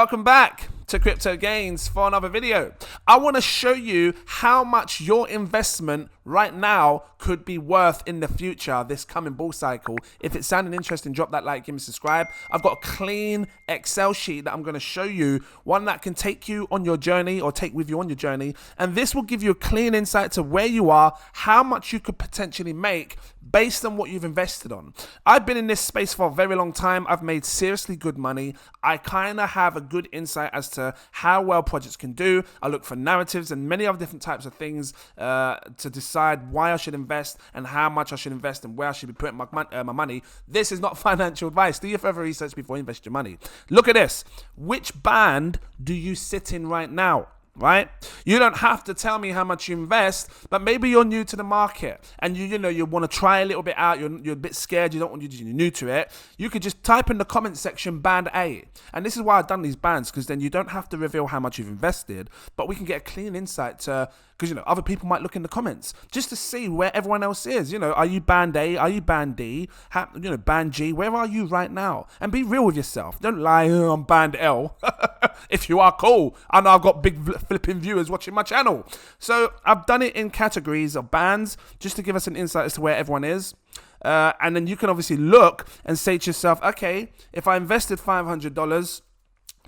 Welcome back to cryptogains for another video. I want to show you how much your investment right now could be worth in the future, this coming bull cycle. If it's sounding interesting, drop that like, give me subscribe. I've got a clean Excel sheet that I'm going to show you, one that can take you on your journey or take with you on your journey. And this will give you a clean insight to where you are, how much you could potentially make based on what you've invested on. I've been in this space for a very long time. I've made seriously good money. I kind of have a good insight as to how well projects can do. I look for narratives and many other different types of things to decide why I should invest and how much I should invest and where I should be putting my money. This is not financial advice. Do your further research before you invest your money. Look at this. Which band do you sit in right now? Right? You don't have to tell me how much you invest, but maybe you're new to the market and you want to try a little bit out. You're a bit scared. You're new to it. You could just type in the comment section band A. And this is why I've done these bands, because then you don't have to reveal how much you've invested, but we can get a clean insight to, because other people might look in the comments just to see where everyone else is. Are you band A? Are you band D? Band G? Where are you right now? And be real with yourself. Don't lie. Oh, I'm band L. If you are, cool. I know I've got big flipping viewers watching my channel. So I've done it in categories of bands just to give us an insight as to where everyone is. And then you can obviously look and say to yourself, okay, if I invested $500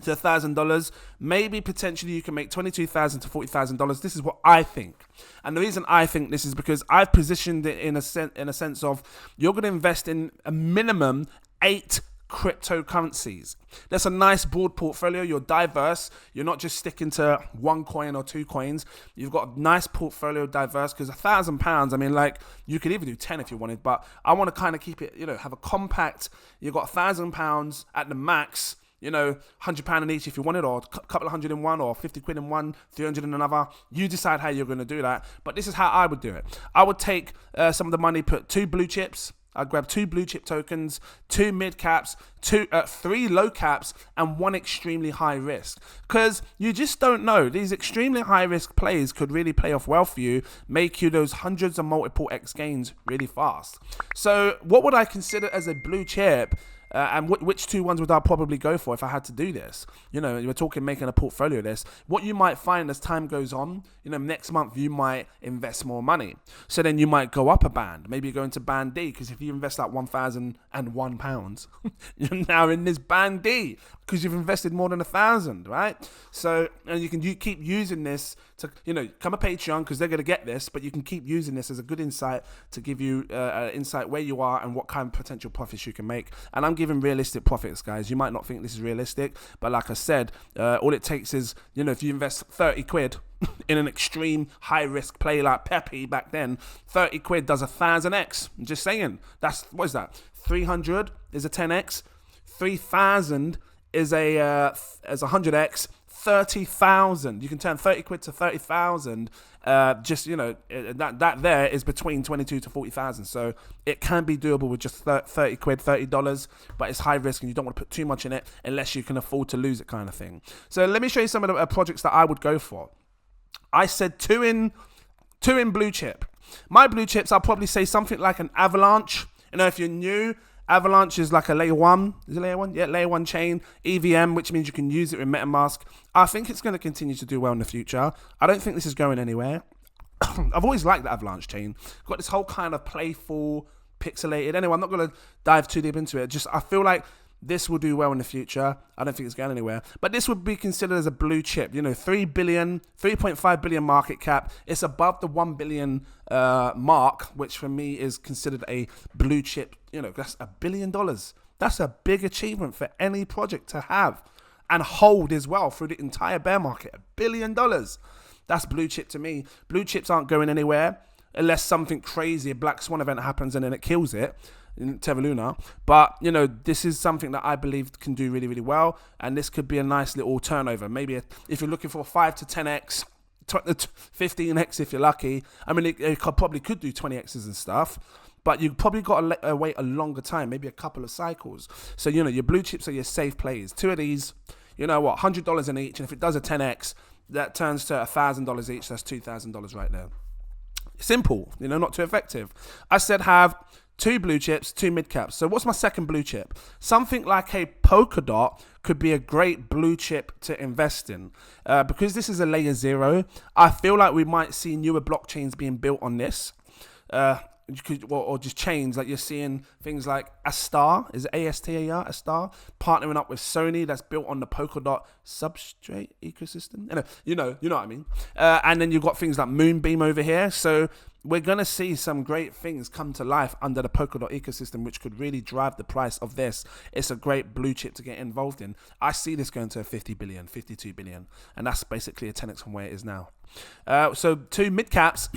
to $1,000, maybe potentially you can make $22,000 to $40,000. This is what I think. And the reason I think this is because I've positioned it in a sense of you're going to invest in a minimum 8 cryptocurrencies. That's a nice broad portfolio. You're diverse. You're not just sticking to one coin or 2 coins. You've got a nice portfolio, diverse, because £1,000, I mean, you could even do 10 if you wanted, but I want to kind of keep it, have a compact. You've got £1,000 at the max, £100 in each if you want it, or a couple of hundred in one, or 50 quid in one, 300 in another. You decide how you're going to do that. But this is how I would do it. I would take some of the money, put 2 blue chips. I'd grab 2 blue chip tokens, 2 mid caps, 3 low caps, and 1 extremely high risk. Because you just don't know. These extremely high risk plays could really pay off well for you, make you those hundreds of multiple X gains really fast. So what would I consider as a blue chip? And which 2 ones would I probably go for if I had to do this? We're talking making a portfolio of this. What you might find as time goes on, next month you might invest more money. So then you might go up a band. Maybe you go into band D, because if you invest like £1,001, you're now in this band D because you've invested more than 1,000, right? So and you keep using this to, come a Patreon, because they're going to get this, but you can keep using this as a good insight to give you insight where you are and what kind of potential profits you can make. And I'm giving realistic profits, guys. You might not think this is realistic, but like I said, all it takes is, if you invest 30 quid in an extreme high risk play like Pepe back then, 30 quid does 1,000x. I'm just saying. What is that? 300 is a 10x. 3,000 is a 100x. 30,000. You can turn 30 quid to 30,000. That there is between 22 to 40,000. So it can be doable with just 30 quid, $30, but it's high risk and you don't want to put too much in it unless you can afford to lose it, kind of thing. So let me show you some of the projects that I would go for. I said 2 in blue chip. My blue chips, I'll probably say something like an Avalanche. If you're new, Avalanche is like a layer 1. Is it layer 1? Yeah, layer 1 chain. EVM, which means you can use it with MetaMask. I think it's going to continue to do well in the future. I don't think this is going anywhere. I've always liked the Avalanche chain. Got this whole kind of playful, pixelated. Anyway, I'm not going to dive too deep into it. I feel like this will do well in the future. I don't think it's going anywhere. But this would be considered as a blue chip. 3.5 billion market cap. It's above the 1 billion mark, which for me is considered a blue chip. That's $1 billion. That's a big achievement for any project to have and hold as well through the entire bear market. $1 billion. That's blue chip to me. Blue chips aren't going anywhere unless something crazy, a black swan event happens and then it kills it. In Terra Luna, but this is something that I believe can do really, really well, and this could be a nice little turnover. Maybe if you're looking for 5 to 10x, 15x if you're lucky. I mean, it probably could do 20x's and stuff, but you probably got to wait a longer time, maybe a couple of cycles. So your blue chips are your safe plays. 2 of these, $100 in each, and if it does a 10x, that turns to $1,000 each. That's $2,000 right there. Simple, not too effective. I said have 2 blue chips, 2 mid caps. So what's my second blue chip? Something like a Polkadot could be a great blue chip to invest in. Because this is a layer 0, I feel like we might see newer blockchains being built on this. Or just chains, like you're seeing things like Astar, is it A-S-T-A-R, Astar, partnering up with Sony, that's built on the Polkadot substrate ecosystem. You know what I mean. And then you've got things like Moonbeam over here. So we're going to see some great things come to life under the Polkadot ecosystem, which could really drive the price of this. It's a great blue chip to get involved in. I see this going to 50 billion, 52 billion, and that's basically a 10x from where it is now. So 2 mid caps.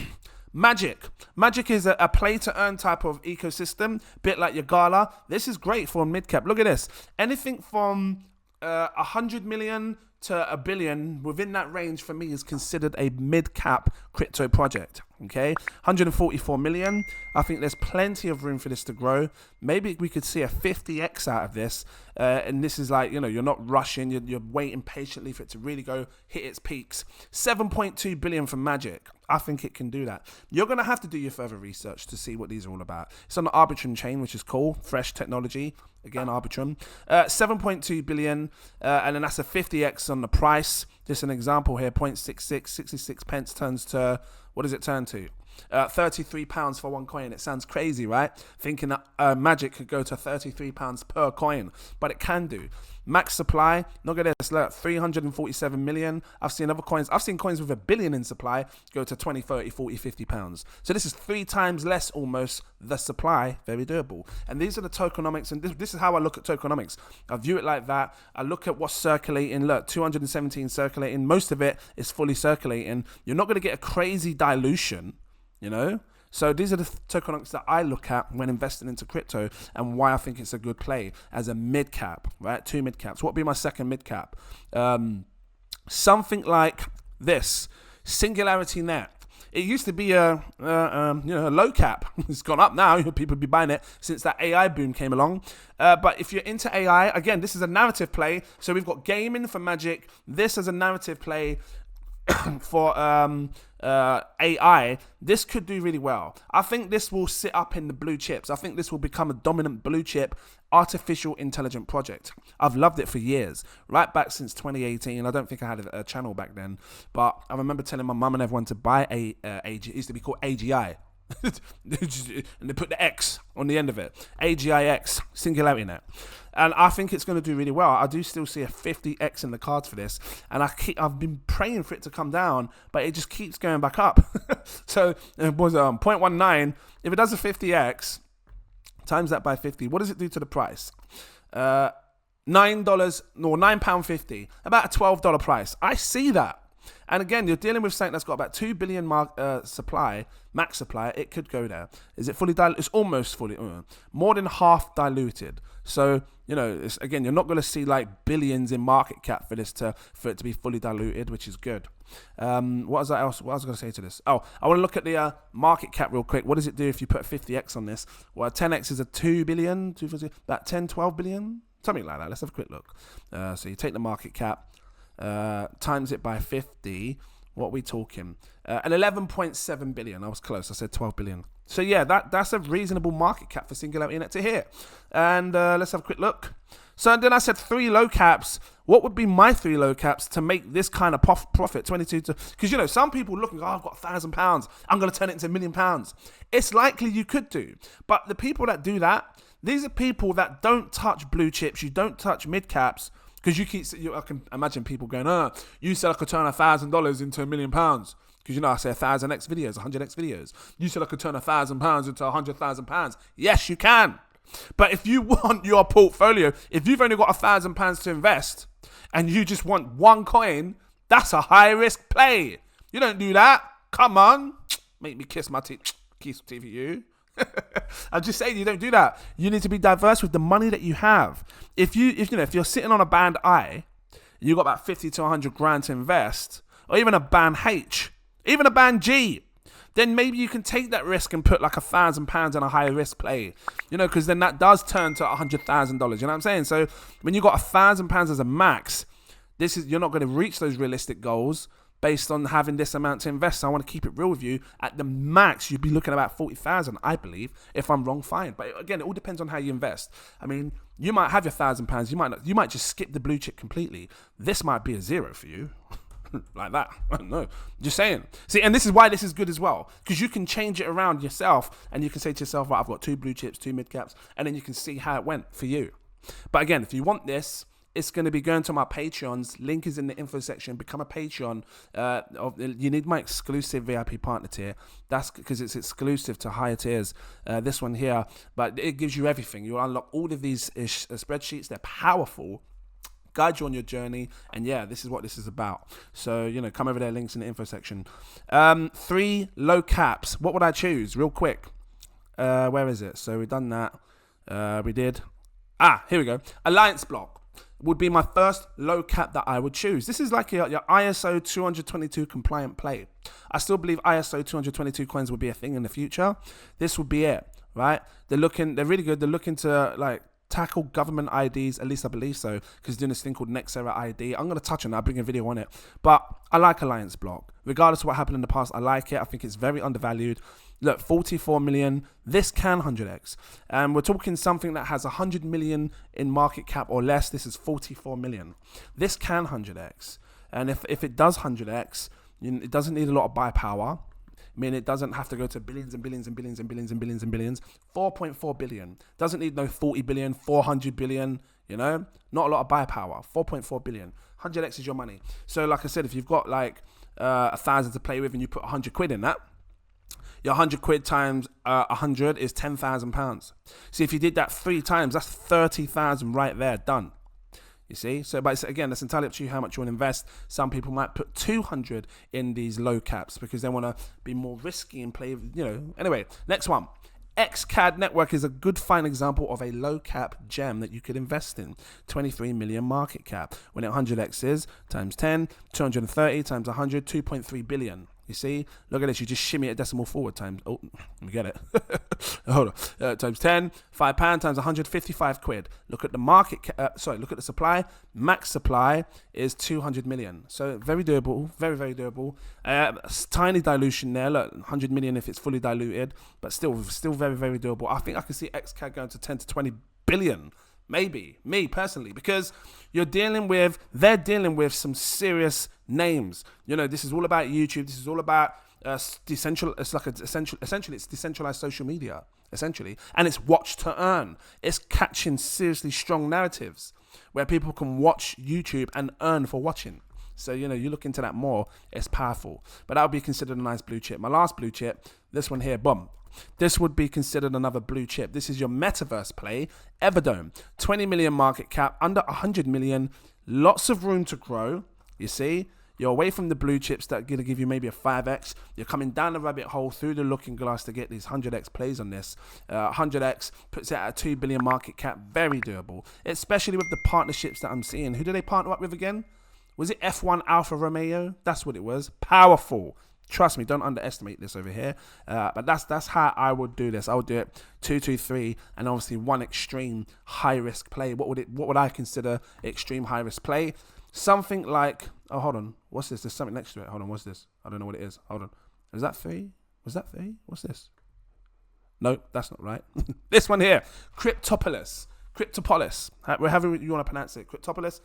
Magic is a play to earn type of ecosystem, bit like your Gala. This is great for a mid cap. Look at this. Anything from 100 million to a billion, within that range for me is considered a mid cap crypto project. Okay, 144 million. I think there's plenty of room for this to grow. Maybe we could see a 50x out of this. And this is like, you're not rushing. You're waiting patiently for it to really go hit its peaks. 7.2 billion for Magic. I think it can do that. You're going to have to do your further research to see what these are all about. It's on the Arbitrum chain, which is cool. Fresh technology. Again, Arbitrum. 7.2 billion. And then that's a 50x on the price. Just an example here. 0.66, 66 pence turns to, what does it turn to? £33 for one coin. It sounds crazy, right? Thinking that Magic could go to £33 per coin, but it can do. Max supply, look at this, look, 347 million. I've seen coins with 1 billion in supply go to 20, 30, 40, 50 pounds. So this is 3 times less almost the supply. Very doable. And these are the tokenomics, and this is how I look at tokenomics. I view it like that. I look at what's circulating. Look, 217 circulating. Most of it is fully circulating. You're not going to get a crazy dilution, So these are the tokenomics that I look at when investing into crypto, and why I think it's a good play as a mid cap, right? 2 mid caps. What would be my second mid cap? Something like this, Singularity Net. It used to be a low cap. It's gone up now. People be buying it since that AI boom came along. But if you're into AI, again, this is a narrative play. So we've got gaming for Magic. This is a narrative play for AI. This could do really well. I think this will sit up in the blue chips. I think this will become a dominant blue chip artificial intelligent project. I've loved it for years, right back since 2018. I don't think I had a channel back then, but I remember telling my mum and everyone to buy it used to be called AGI. And they put the X on the end of it. AGIX, Singularity Net. And I think it's going to do really well. I do still see a 50x in the cards for this, and I've been praying for it to come down, but it just keeps going back up. So it was 0.19. If it does a 50x, times that by 50, what does it do to the price? £9.50, about a $12 price. I see that. And again, you're dealing with something that's got about 2 billion supply, max supply. It could go there. Is it fully diluted? It's almost fully, more than half diluted. So, you're not going to see like billions in market cap for it to be fully diluted, which is good. What was I going to say to this? Oh, I want to look at the market cap real quick. What does it do if you put 50x on this? Well, 10x is a 2 billion, about 10, 12 billion, something like that. Let's have a quick look. So you take the market cap, times it by 50. What are we talking? An 11.7 billion. I was close. I said 12 billion. So yeah, that's a reasonable market cap for Singularity Net to hit. And let's have a quick look. So then I said 3 low caps. What would be my 3 low caps to make this kind of profit? 22 to, because some people looking, I've got £1,000. I'm going to turn it into £1 million. It's likely you could do, but the people that do that, these are people that don't touch blue chips. You don't touch mid caps. Because I can imagine people going, you said I could turn $1,000 into £1 million. Because I say 1,000x videos, 100x videos. You said I could turn £1,000 into £100,000. Yes, you can. But if you want your portfolio, if you've only got £1,000 to invest and you just want one coin, that's a high risk play. You don't do that. Come on, make me kiss my teeth. Kiss teeth at you. I'm just saying, you don't do that. You need to be diverse with the money that you have. If you're sitting on a band I, you got about 50 to 100 grand to invest, or even a band H, even a band G, then maybe you can take that risk and put like £1,000 in a high risk play, because then that does turn to $100,000. You know what I'm saying? So when you got £1,000 as a max, you're not going to reach those realistic goals. based on having this amount to invest. So I want to keep it real with you. At the max, you'd be looking at about 40,000, I believe. If I'm wrong, fine. But again, it all depends on how you invest. I mean, you might have your £1,000. You might not. You might just skip the blue chip completely. This might be a zero for you. Like that. I don't know. Just saying. See, and this is why this is good as well, because you can change it around yourself, and you can say to yourself, right, I've got 2 blue chips, 2 mid caps, and then you can see how it went for you. But again, if you want this, it's going to be going to my Patreons. Link is in the info section. Become a Patreon. You need my exclusive VIP partner tier. That's because it's exclusive to higher tiers. This one here, but it gives you everything. You unlock all of these spreadsheets. They're powerful. Guide you on your journey, and yeah, this is what this is about. So, you know, come over there, links in the info section. 3 low caps. What would I choose? Real quick. Where is it? So we've done that. We did. Here we go. Alliance block would be my first low cap that I would choose. This is like your ISO 222 compliant play. I still believe ISO 222 coins will be a thing in the future. This would be it, right? They're really good. They're looking to like tackle government IDs, at least I believe so, because doing this thing called Next Era ID. I'm going to touch on that. I'll bring a video on it. But I like Alliance Block. Regardless of what happened in the past, I like it. I think it's very undervalued. Look, 44 million. This can 100x. And we're talking something that has 100 million in market cap or less. This is 44 million. This can 100x. And if it does 100x, it doesn't need a lot of buy power. I mean, it doesn't have to go to billions and billions and billions and billions and billions and billions. 4.4 billion. Doesn't need no 40 billion, 400 billion, you know? Not a lot of buy power. 4.4 billion. 100x is your money. So like I said, if you've got like 1,000 to play with and you put 100 quid in that, your 100 quid times 100 is 10,000 pounds. See, if you did that 3 times, that's 30,000 right there, done. You see? So, but again, that's entirely up to you how much you want to invest. Some people might put 200 in these low caps because they want to be more risky and play, you know. Anyway, next one. XCAD Network is a good fine example of a low cap gem that you could invest in. 23 million market cap. When it 100x is times 10, 230 times 100, 2.3 billion. You see, look at this. You just shimmy a decimal forward times. Oh, let me get it. Hold on. Times 10, £5 times 155 quid. Look at the market. Look at the supply. Max supply is 200 million. So very doable. Very, very doable. Tiny dilution there. Look, 100 million if it's fully diluted, but still very, very doable. I think I can see XCAD going to 10 to 20 billion. Maybe, me personally, because they're dealing with some serious names. You know, this is all about YouTube. This is all about essentially it's decentralized social media, essentially, and it's watch to earn. It's catching seriously strong narratives where people can watch YouTube and earn for watching. So, you know, you look into that more, it's powerful. But that would be considered a nice blue chip. My last blue chip, this one here, boom. This would be considered another blue chip. This is your metaverse play, ETHEREUM. 20 million market cap, under 100 million, lots of room to grow. You see, you're away from the blue chips that are going to give you maybe a 5x. You're coming down the rabbit hole through the looking glass to get these 100x plays on this. 100x puts it at a 2 billion market cap, very doable, especially with the partnerships that I'm seeing. Who do they partner up with again? Was it F1 Alfa Romeo? That's what it was. Powerful. Trust me, don't underestimate this over here. But that's how I would do this. I would do it 2, 2, 3, and obviously one extreme high risk play. What would I consider extreme high risk play? Something like, oh, hold on, what's this? There's something next to it. Hold on, what's this? I don't know what it is. Hold on, is that 3? Was that 3? What's this? No, that's not right. This one here, Cryptopolis, however you want to pronounce it, Cryptopolis.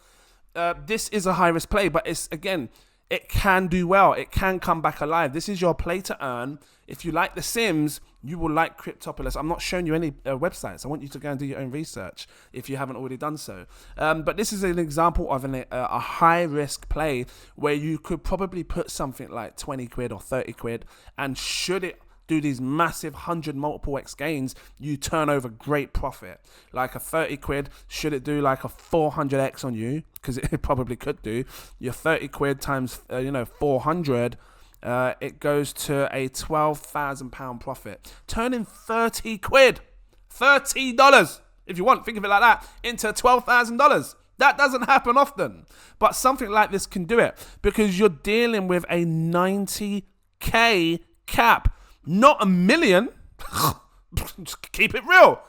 This is a high risk play, but it's again. It can do well. It can come back alive. This is your play to earn. If you like The Sims, you will like Cryptopolis. I'm not showing you any websites. I want you to go and do your own research if you haven't already done so. But this is an example of a high-risk play where you could probably put something like 20 quid or 30 quid, and should it do these massive 100 multiple X gains, you turn over great profit. Like a 30 quid, should it do like a 400X on you, because it probably could do, your 30 quid times 400, it goes to a £12,000 profit. Turning 30 quid, $30, if you want, think of it like that, into $12,000. That doesn't happen often, but something like this can do it, because you're dealing with a 90k cap. Not a million. Just keep it real.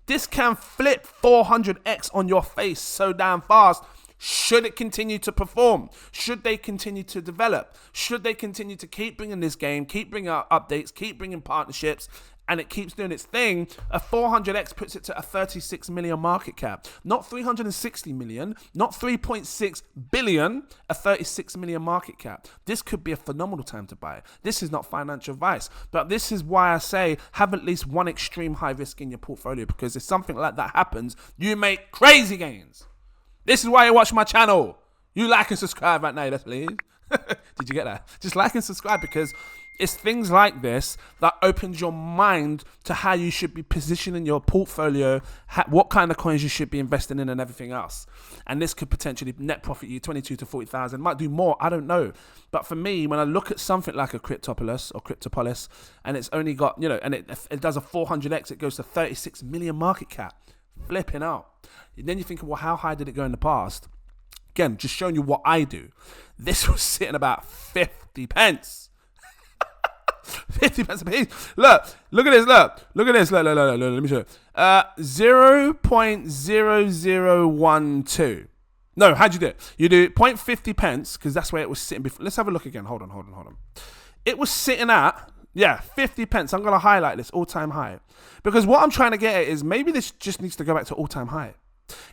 This can flip 400x on your face so damn fast. Should it continue to perform? Should they continue to develop? Should they continue to keep bringing this game, keep bringing out updates, keep bringing partnerships, and it keeps doing its thing? A 400x puts it to a 36 million market cap. Not 360 million, not 3.6 billion, a 36 million market cap. This could be a phenomenal time to buy. This is not financial advice, but this is why I say have at least one extreme high risk in your portfolio, because if something like that happens, you make crazy gains. This is why you watch my channel. You like and subscribe right now, please. Did you get that? Just like and subscribe, because it's things like this that opens your mind to how you should be positioning your portfolio, what kind of coins you should be investing in, and everything else. And this could potentially net profit you 22 to 40,000. Might do more, I don't know. But for me, when I look at something like a Cryptopolis, and it's only got, and it does a 400x, it goes to 36 million market cap. Flipping out. And then you think, well, how high did it go in the past? Again, just showing you what I do. This was sitting about 50 pence. 50 pence a piece. Look at this. Look at this. Look, let me show you. 0.0012. No, how'd you do it? You do 0.50 pence, because that's where it was sitting before. Let's have a look again. Hold on. It was sitting at, 50 pence. I'm going to highlight this all-time high, because what I'm trying to get at is maybe this just needs to go back to all-time high.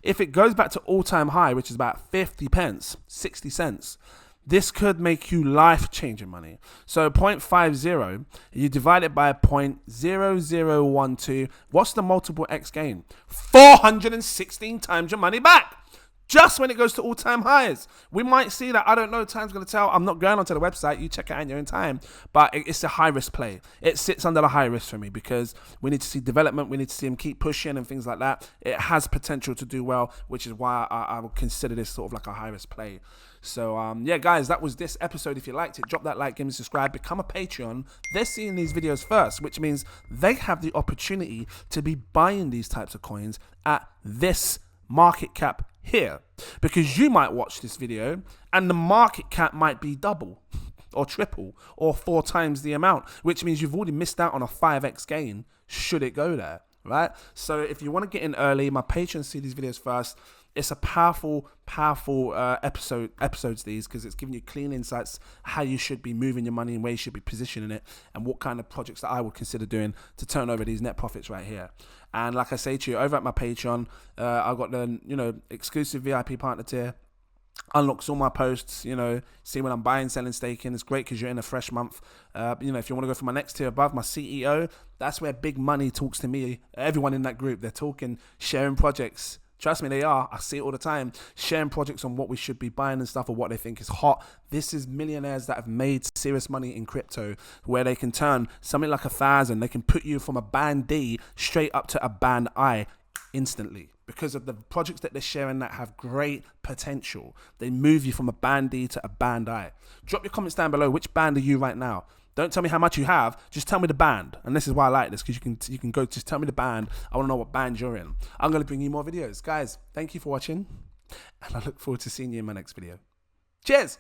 If it goes back to all-time high, which is about 50 pence, 60 cents, this could make you life-changing money. So 0.50, you divide it by 0.0012. What's the multiple X gain? 416 times your money back. Just when it goes to all-time highs. We might see that. I don't know. Time's going to tell. I'm not going onto the website. You check it out in your own time. But it's a high-risk play. It sits under the high risk for me, because we need to see development. We need to see them keep pushing and things like that. It has potential to do well, which is why I would consider this sort of like a high-risk play. So, yeah, guys, that was this episode. If you liked it, drop that like, give me a subscribe, become a Patreon. They're seeing these videos first, which means they have the opportunity to be buying these types of coins at this market cap here, because you might watch this video and the market cap might be double or triple or 4 times the amount, which means you've already missed out on a 5x gain should it go there, right? So if you want to get in early, my patrons see these videos first. It's a powerful episodes these, because it's giving you clean insights how you should be moving your money and where you should be positioning it, and what kind of projects that I would consider doing to turn over these net profits right here. And like I say to you, over at my Patreon, I've got the exclusive VIP partner tier. Unlocks all my posts, see when I'm buying, selling, staking. It's great because you're in a fresh month. If you want to go for my next tier above, my CEO, that's where big money talks to me. Everyone in that group, they're talking, sharing projects. Trust me, they are. I see it all the time. Sharing projects on what we should be buying and stuff, or what they think is hot. This is millionaires that have made serious money in crypto, where they can turn something like 1,000. They can put you from a band D straight up to a band I instantly, because of the projects that they're sharing that have great potential. They move you from a band D to a band I. Drop your comments down below. Which band are you right now? Don't tell me how much you have, just tell me the band. And this is why I like this, because you can go, just tell me the band. I want to know what band you're in. I'm going to bring you more videos. Guys, thank you for watching, and I look forward to seeing you in my next video. Cheers!